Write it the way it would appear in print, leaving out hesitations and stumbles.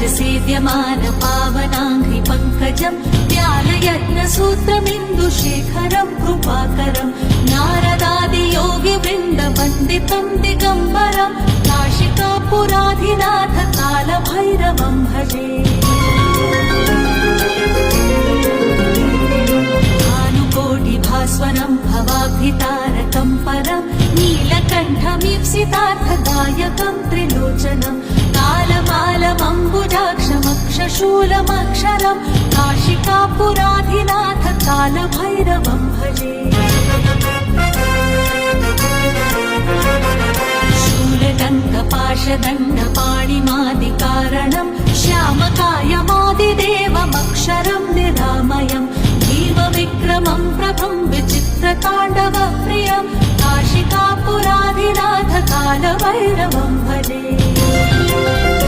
सेव्यमान पावनाङ्घ्रि पङ्कजम् ज्ञानयज्ञसूत्रमिन्दुशेखरम् कृपाकरम् नारदादियोगिवृन्दवन्दितम् दिगम्बरम् काशिकापुराधिनाथ कालभैरवम् भजे। भानुकोटिभास्वरम् भवाब्धितारकम् परम् नीलकण्ठमीप्सितार्थदायकम् त्रिलोचनम् कालमालमम्बुजाक्षमक्षशूलमक्षरम् काशिकापुराधिनाथ कालभैरवम् भजे। शूलदण्डपाशदण्डपाणिमादिकारणम् श्यामकायमादिदेवमक्षरम् निरामयम् जीवविक्रमम् प्रभुम् विचित्रताण्डवप्रियम् काशिकापुराधिनाथ कालभैरवम् भजे।